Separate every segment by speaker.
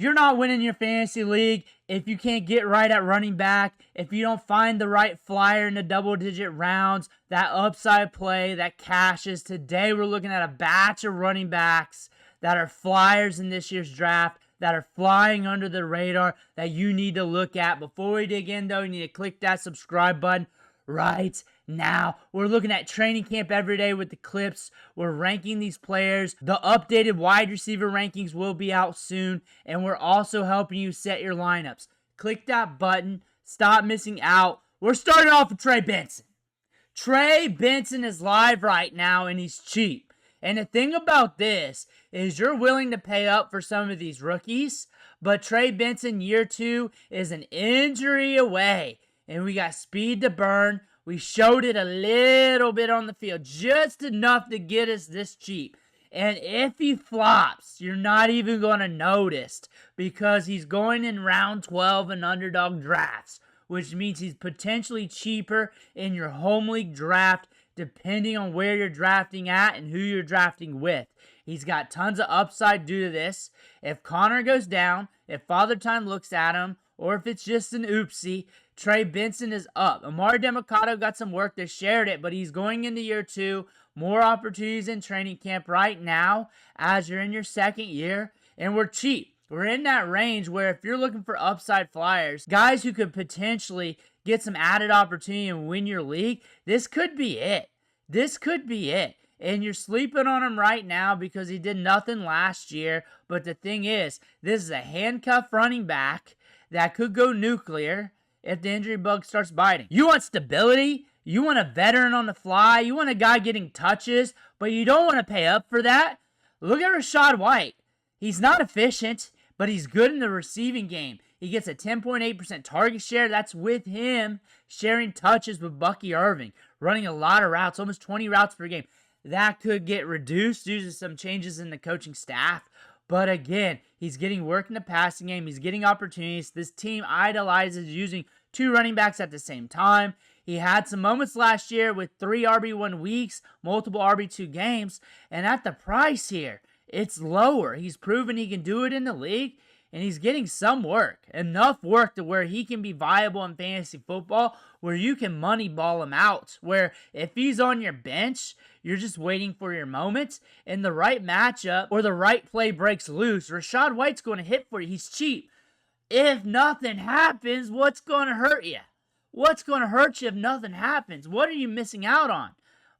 Speaker 1: You're not winning your fantasy league if you can't get right at running back, if you don't find the right flyer in the double-digit rounds, that upside play that cashes. Today we're looking at a batch of running backs that are flyers in this year's draft, that are flying under the radar, that you need to look at. Before we dig in, though, you need to click that subscribe button right now. We're looking at training camp every day with the clips. We're ranking these players. The updated wide receiver rankings will be out soon, and we're also helping you set your lineups. Click that button. Stop missing out. We're starting off with Trey Benson. Trey Benson is live right now, and he's cheap. And the thing about this is you're willing to pay up for some of these rookies, but Trey Benson year 2 is an injury away. And we got speed to burn. We showed it a little bit on the field, just enough to get us this cheap. And if he flops, you're not even going to notice, because he's going in round 12 in underdog drafts, which means he's potentially cheaper in your home league draft, depending on where you're drafting at and who you're drafting with. He's got tons of upside due to this. If Connor goes down, if Father Time looks at him, or if it's just an oopsie, Trey Benson is up. Amari Democado got some work. They shared it, but he's going into year 2. More opportunities in training camp right now as you're in your second year, and we're cheap. We're in that range where if you're looking for upside flyers, guys who could potentially get some added opportunity and win your league, this could be it. This could be it. And you're sleeping on him right now because he did nothing last year. But the thing is, this is a handcuff running back that could go nuclear if the injury bug starts biting. You want stability? You want a veteran on the fly? You want a guy getting touches, but you don't want to pay up for that? Look at Rachaad White. He's not efficient, but he's good in the receiving game. He gets a 10.8% target share. That's with him sharing touches with Bucky Irving, running a lot of routes, almost 20 routes per game. That could get reduced due to some changes in the coaching staff. But again, he's getting work in the passing game. He's getting opportunities. This team idolizes using 2 running backs at the same time. He had some moments last year with 3 RB1 weeks, multiple RB2 games. And at the price here, it's lower. He's proven he can do it in the league. And he's getting some work. Enough work to where he can be viable in fantasy football, where you can money ball him out. Where if he's on your bench, you're just waiting for your moments, and the right matchup or the right play breaks loose, Rachaad White's going to hit for you. He's cheap. If nothing happens, what's going to hurt you? What's going to hurt you if nothing happens? What are you missing out on?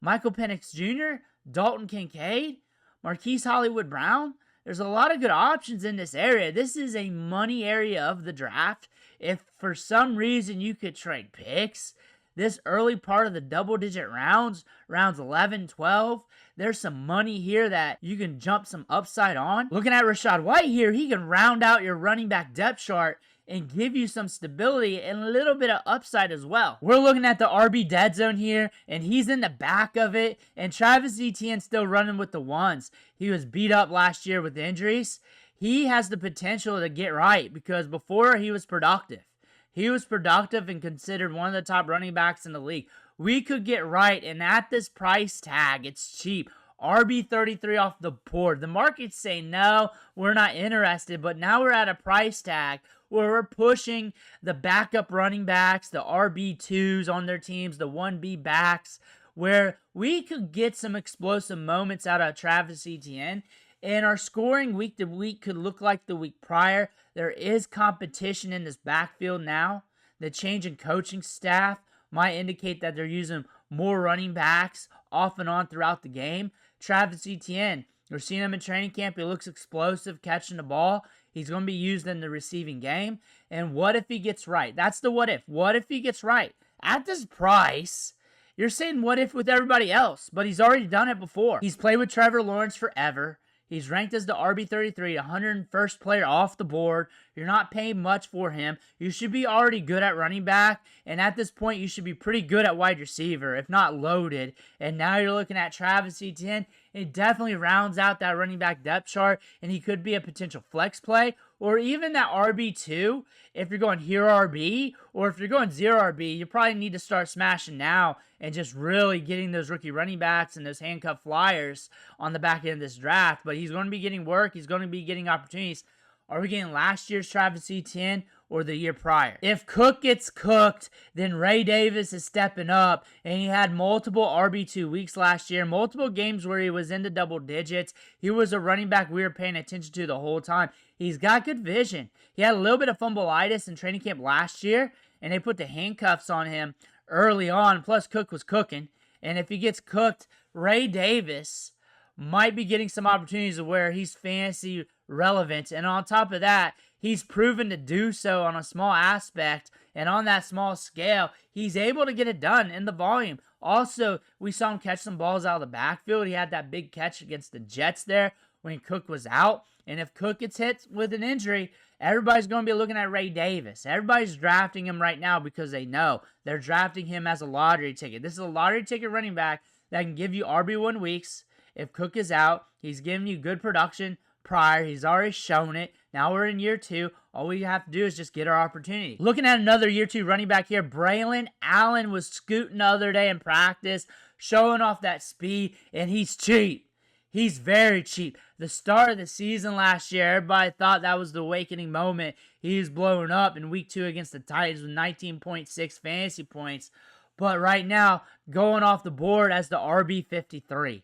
Speaker 1: Michael Penix Jr., Dalton Kincaid, Marquise Hollywood Brown? There's a lot of good options in this area. This is a money area of the draft. If for some reason you could trade picks, this early part of the double-digit rounds 11, 12, there's some money here that you can jump some upside on. Looking at Rachaad White here, he can round out your running back depth chart and give you some stability and a little bit of upside as well. We're looking at the RB dead zone here, and he's in the back of it, and Travis Etienne still running with the ones. He was beat up last year with injuries. He has the potential to get right because before he was productive. He was productive and considered one of the top running backs in the league. We could get right, and at this price tag, it's cheap. RB33 off the board. The market's saying, no, we're not interested, but now we're at a price tag where we're pushing the backup running backs, the RB2s on their teams, the 1B backs, where we could get some explosive moments out of Travis Etienne. And our scoring week to week could look like the week prior. There is competition in this backfield now. The change in coaching staff might indicate that they're using more running backs off and on throughout the game. Travis Etienne, we're seeing him in training camp. He looks explosive catching the ball. He's going to be used in the receiving game. And what if he gets right? That's the what if. What if he gets right? At this price, you're saying what if with everybody else, but he's already done it before. He's played with Trevor Lawrence forever. He's ranked as the RB33, 101st player off the board. You're not paying much for him. You should be already good at running back. And at this point, you should be pretty good at wide receiver, if not loaded. And now you're looking at Travis Etienne. It definitely rounds out that running back depth chart. And he could be a potential flex play. Or even that RB2, if you're going hero RB, or if you're going zero RB, you probably need to start smashing now and just really getting those rookie running backs and those handcuff flyers on the back end of this draft. But he's going to be getting work. He's going to be getting opportunities. Are we getting last year's Travis Etienne or the year prior? If Cook gets cooked, then Ray Davis is stepping up, and he had multiple RB2 weeks last year, multiple games where he was into double digits. He was a running back we were paying attention to the whole time. He's got good vision. He had a little bit of fumbleitis in training camp last year, and they put the handcuffs on him early on, plus Cook was cooking. And if he gets cooked, Ray Davis might be getting some opportunities where he's fantasy relevant. And on top of that, he's proven to do so on a small aspect. And on that small scale, he's able to get it done in the volume. Also, we saw him catch some balls out of the backfield. He had that big catch against the Jets there when Cook was out. And if Cook gets hit with an injury, everybody's going to be looking at Ray Davis. Everybody's drafting him right now because they know they're drafting him as a lottery ticket. This is a lottery ticket running back that can give you RB1 weeks. If Cook is out, he's giving you good production prior. He's already shown it. Now we're in year 2. All we have to do is just get our opportunity. Looking at another year 2 running back here, Braylon Allen was scooting the other day in practice, showing off that speed, and he's cheap. He's very cheap. The start of the season last year, everybody thought that was the awakening moment. He was blowing up in week 2 against the Titans with 19.6 fantasy points. But right now, going off the board as the RB53.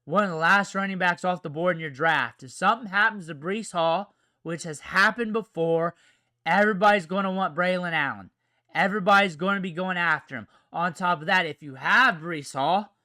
Speaker 1: One of the last running backs off the board in your draft. If something happens to Breece Hall, which has happened before, everybody's going to want Braylon Allen. Everybody's going to be going after him. On top of that, if you have Breece Hall,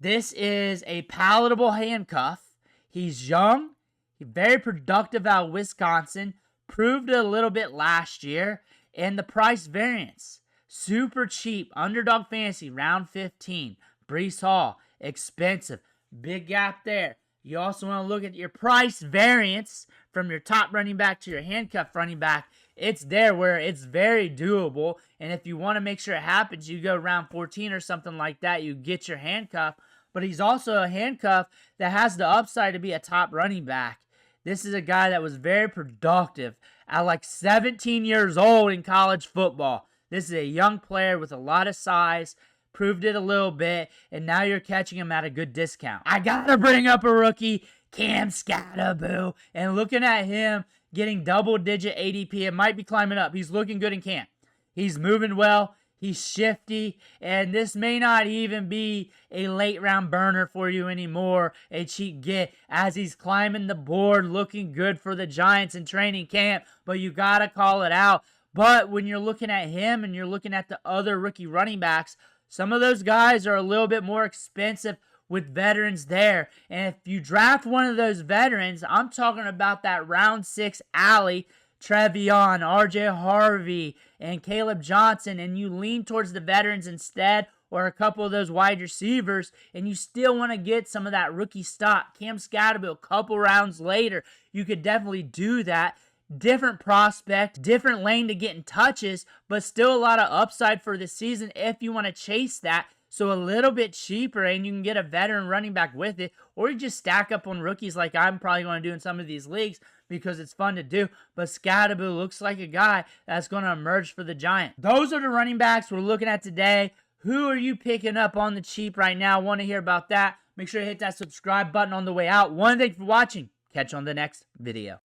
Speaker 1: this is a palatable handcuff. He's young. He's very productive out of Wisconsin. Proved it a little bit last year. And the price variance. Super cheap. Underdog fantasy, round 15. Breece Hall, expensive. Big gap there. You also want to look at your price variance from your top running back to your handcuff running back. It's there where it's very doable. And if you want to make sure it happens, you go round 14 or something like that. You get your handcuff. But he's also a handcuff that has the upside to be a top running back. This is a guy that was very productive at like 17 years old in college football. This is a young player with a lot of size. Proved it a little bit, and now you're catching him at a good discount. I gotta bring up a rookie, Cam Scatterboo, and looking at him getting double-digit ADP, it might be climbing up. He's looking good in camp. He's moving well. He's shifty, and this may not even be a late-round burner for you anymore, a cheap get, as he's climbing the board, looking good for the Giants in training camp, but you gotta call it out. But when you're looking at him and you're looking at the other rookie running backs, some of those guys are a little bit more expensive with veterans there. And if you draft one of those veterans, I'm talking about that round 6 alley, Trevion, RJ Harvey, and Caleb Johnson, and you lean towards the veterans instead, or a couple of those wide receivers, and you still want to get some of that rookie stock, Cam Scatterboo, a couple rounds later, you could definitely do that. Different prospect, different lane to get in touches, but still a lot of upside for the season if you want to chase that. So a little bit cheaper, and you can get a veteran running back with it, or you just stack up on rookies like I'm probably going to do in some of these leagues because it's fun to do. But Scatterboo looks like a guy that's going to emerge for the Giants. Those are the running backs we're looking at today. Who are you picking up on the cheap right now? Want to hear about that? Make sure to hit that subscribe button on the way out. Thanks for watching. Catch you on the next video.